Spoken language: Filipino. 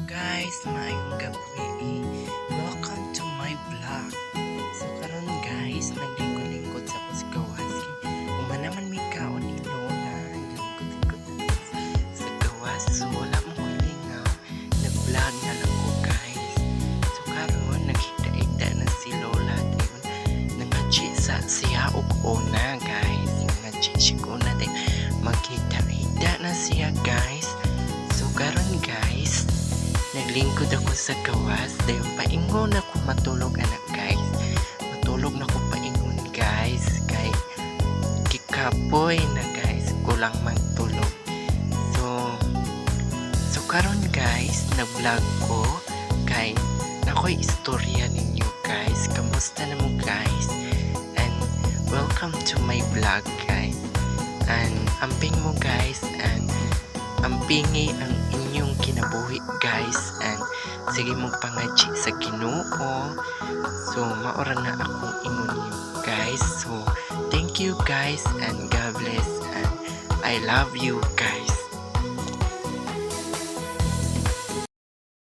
guys, maayong gabi. Welcome to my vlog. So karon guys, naglingkod-lingkod sa kusgawas. Umanaman may kaon ni Lola. Naglingkod-lingkod sa gawas. So wala mo lingaw. Nag-vlog na lang ko guys. So karon nakita-ita na si Lola. Nangachi sa siya og una guys. Nangachi siya una. Magkita-ita na siya guys. So karon guys, naglingkod ako sa gawas dahil paingon ako matulog anak guys. Matulog na ako paingon guys kay kikapoy na guys, kulang magtulog. So karon guys, nag-vlog ko kay nakoy istorya ninyo guys. Kamusta na mo guys? And welcome to my vlog guys. And amping mo guys, and ampingi ang inyong kinabuhi guys, and sige mong pangaji sa Ginoo. So maora na akong ingon niyo guys. So thank you guys and God bless and I love you guys.